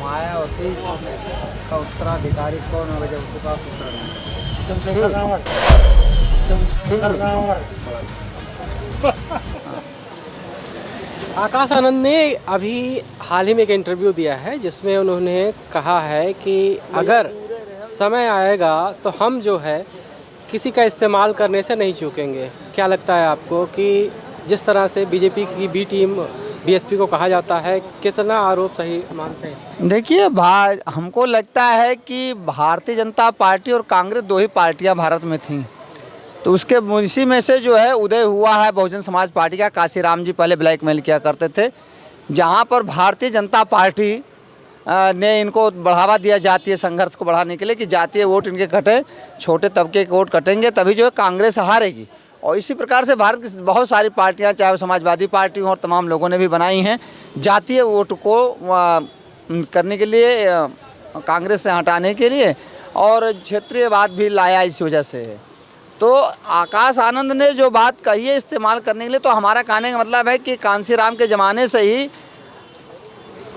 मायावती का उत्तराधिकारी कौन होगा जब उसके पास उत्तर नहीं? चंद्रशेखर रावत। चंद्रशेखर रावत। आकाश आनंद ने अभी हाल ही में एक इंटरव्यू दिया है जिसमें उन्होंने कहा है कि अगर समय आएगा तो हम जो है किसी का इस्तेमाल करने से नहीं चूकेंगे। क्या लगता है आपको कि जिस तरह से बीजेपी की बी टीम बीएसपी को कहा जाता है, कितना आरोप सही मानते हैं? देखिए हमको लगता है कि भारतीय जनता पार्टी और कांग्रेस दो ही पार्टियां भारत में थीं, तो उसके इसी में से जो है उदय हुआ है बहुजन समाज पार्टी का। काशीराम जी पहले ब्लैकमेल किया करते थे, जहां पर भारतीय जनता पार्टी ने इनको बढ़ावा दिया जातीय संघर्ष को बढ़ाने के लिए कि जातीय वोट इनके कटे, छोटे तबके के वोट कटेंगे तभी जो है कांग्रेस हारेगी। और इसी प्रकार से भारत की बहुत सारी पार्टियां, चाहे वो समाजवादी पार्टी हो और तमाम लोगों ने भी बनाई हैं, जातीय वोट को करने के लिए, कांग्रेस से हटाने के लिए, और क्षेत्रीयवाद भी लाया इस वजह से है। तो आकाश आनंद ने जो बात कही है इस्तेमाल करने के लिए, तो हमारा कहने का मतलब है कि कांसीराम के ज़माने से ही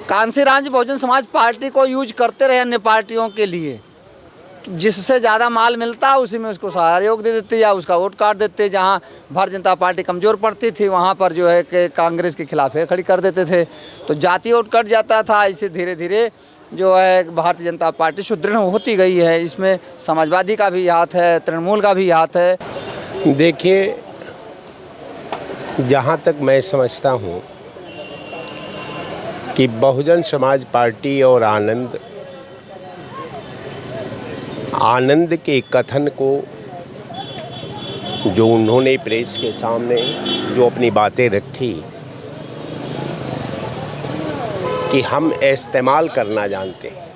कांसीराम जी बहुजन समाज पार्टी को यूज करते रहे अन्य पार्टियों के लिए, जिससे ज़्यादा माल मिलता उसी में उसको सहयोग दे देते या उसका वोट काट देते। जहां भारतीय जनता पार्टी कमज़ोर पड़ती थी वहां पर जो है कि कांग्रेस के खिलाफ खड़ी कर देते थे, तो जातीय वोट कट जाता था। इसे धीरे धीरे जो है भारतीय जनता पार्टी सुदृढ़ होती गई है। इसमें समाजवादी का भी हाथ है, तृणमूल का भी हाथ है। देखिए, जहाँ तक मैं समझता हूँ कि बहुजन समाज पार्टी और आनंद के कथन को जो उन्होंने प्रेस के सामने जो अपनी बातें रखी कि हम इस्तेमाल करना जानते हैं,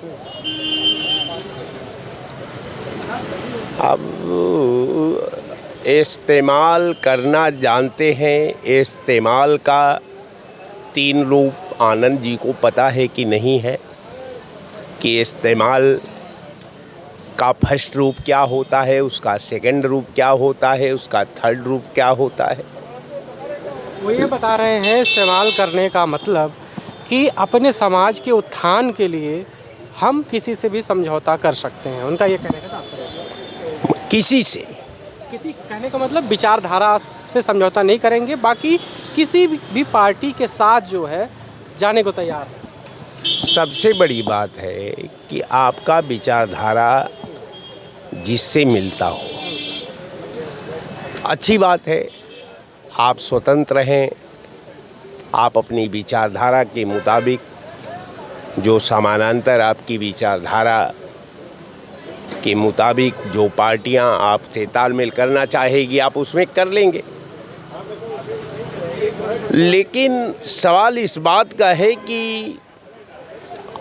अब इस्तेमाल करना जानते हैं, इस्तेमाल का 3 रूप आनंद जी को पता है कि नहीं है, कि इस्तेमाल का फर्स्ट रूप क्या होता है, उसका सेकंड रूप क्या होता है, उसका थर्ड रूप क्या होता है। वो ये बता रहे हैं इस्तेमाल करने का मतलब कि अपने समाज के उत्थान के लिए हम किसी से भी समझौता कर सकते हैं। उनका ये कहने का तात्पर्य है किसी से, किसी कहने का मतलब विचारधारा से समझौता नहीं करेंगे, बाकी किसी भी पार्टी के साथ जो है जाने को तैयार है। सबसे बड़ी बात है कि आपका विचारधारा जिससे मिलता हो, अच्छी बात है, आप स्वतंत्र हैं, आप अपनी विचारधारा के मुताबिक जो समानांतर आपकी विचारधारा के मुताबिक जो पार्टियां आपसे तालमेल करना चाहेगी आप उसमें कर लेंगे। लेकिन सवाल इस बात का है कि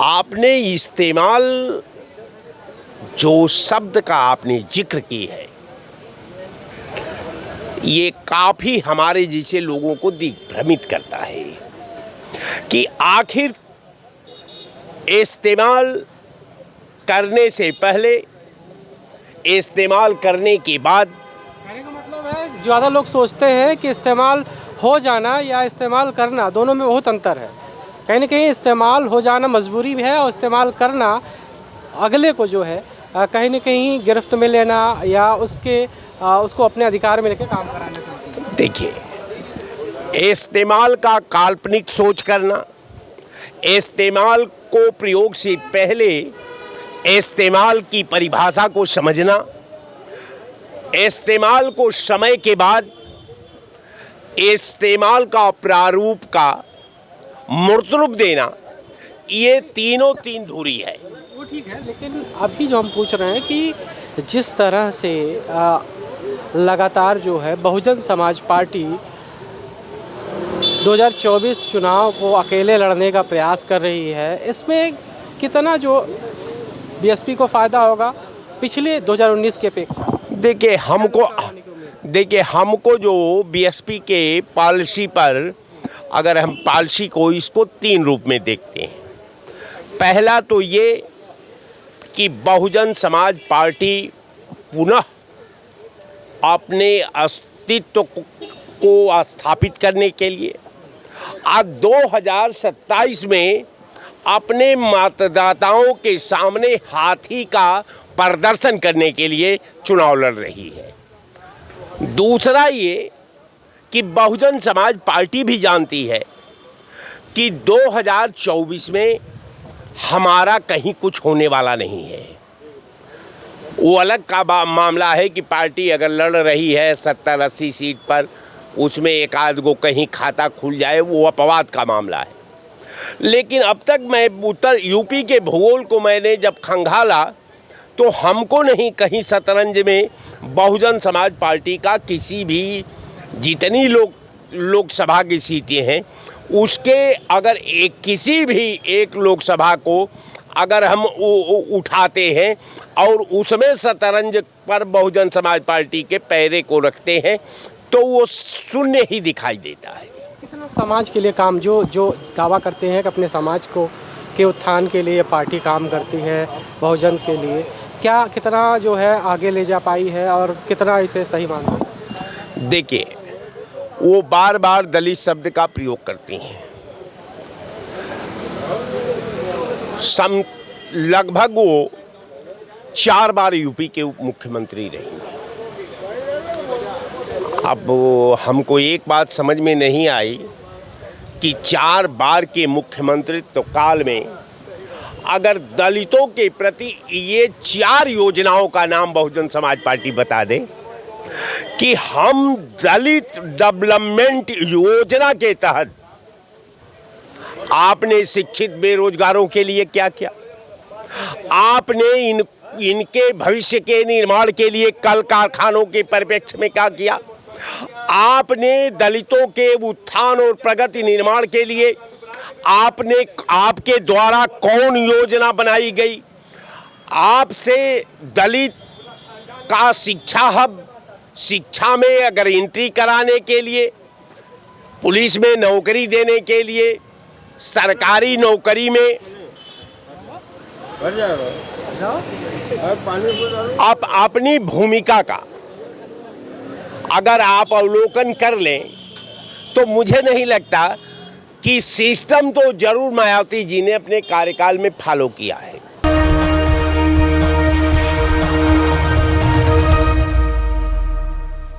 आपने इस्तेमाल जो शब्द का आपने जिक्र की है, ये काफ़ी हमारे जैसे लोगों को दिग्भ्रमित करता है कि आखिर इस्तेमाल करने से पहले, इस्तेमाल करने के बाद। कहने का मतलब है ज़्यादा लोग सोचते हैं कि इस्तेमाल हो जाना या इस्तेमाल करना, दोनों में बहुत अंतर है। कहीं ना कहीं इस्तेमाल हो जाना मजबूरी भी है और इस्तेमाल करना अगले को जो है कहीं ना कहीं गिरफ्त में लेना या उसको अपने अधिकार में लेकर काम कराने से। देखिए, इस्तेमाल का काल्पनिक सोच करना, इस्तेमाल को प्रयोग से पहले इस्तेमाल की परिभाषा को समझना, इस्तेमाल को समय के बाद इस्तेमाल का प्रारूप का मूर्त रूप देना, ये तीन धुरी है। वो ठीक है, लेकिन अभी जो हम पूछ रहे हैं कि जिस तरह से लगातार जो है बहुजन समाज पार्टी 2024 चुनाव को अकेले लड़ने का प्रयास कर रही है, इसमें कितना जो बीएसपी को फ़ायदा होगा पिछले 2019 की अपेक्षा? देखिए हमको जो बीएसपी के पॉलिसी पर, अगर हम पॉलिसी को इसको 3 रूप में देखते हैं। पहला तो ये कि बहुजन समाज पार्टी पुनः अपने अस्तित्व को स्थापित करने के लिए आज 2027 में अपने मतदाताओं के सामने हाथी का प्रदर्शन करने के लिए चुनाव लड़ रही है। दूसरा ये कि बहुजन समाज पार्टी भी जानती है कि 2024 में हमारा कहीं कुछ होने वाला नहीं है। वो अलग का मामला है कि पार्टी अगर लड़ रही है 70-80 सीट पर, उसमें एक आध गो कहीं खाता खुल जाए, वो अपवाद का मामला है। लेकिन अब तक मैं उत्तर यूपी के भूगोल को मैंने जब खंगाला तो हमको नहीं कहीं शतरंज में बहुजन समाज पार्टी का किसी भी जितनी लोकसभा की सीटें हैं उसके अगर किसी भी एक लोकसभा को अगर हम उठाते हैं और उसमें शतरंज पर बहुजन समाज पार्टी के पैरे को रखते हैं तो वो शून्य ही दिखाई देता है। कितना समाज के लिए काम जो दावा करते हैं कि अपने समाज को के उत्थान के लिए पार्टी काम करती है बहुजन के लिए, क्या कितना जो है आगे ले जा पाई है और कितना इसे सही मानते हैं? देखिए, वो बार बार दलित शब्द का प्रयोग करती हैं। लगभग वो 4 बार यूपी के उप मुख्यमंत्री रही। अब हमको एक बात समझ में नहीं आई कि 4 बार के मुख्यमंत्रित्व काल में अगर दलितों के प्रति ये 4 योजनाओं का नाम बहुजन समाज पार्टी बता दे कि हम दलित डेवलपमेंट योजना के तहत आपने शिक्षित बेरोजगारों के लिए क्या किया, आपने इनके भविष्य के निर्माण के लिए कल कारखानों के परिप्रेक्ष्य में क्या किया, आपने दलितों के उत्थान और प्रगति निर्माण के लिए आपके द्वारा कौन योजना बनाई गई, आपसे दलित का शिक्षा हब, शिक्षा में अगर एंट्री कराने के लिए, पुलिस में नौकरी देने के लिए, सरकारी नौकरी में आप अपनी भूमिका का अगर आप अवलोकन कर लें तो मुझे नहीं लगता कि सिस्टम तो जरूर मायावती जी ने अपने कार्यकाल में फॉलो किया है।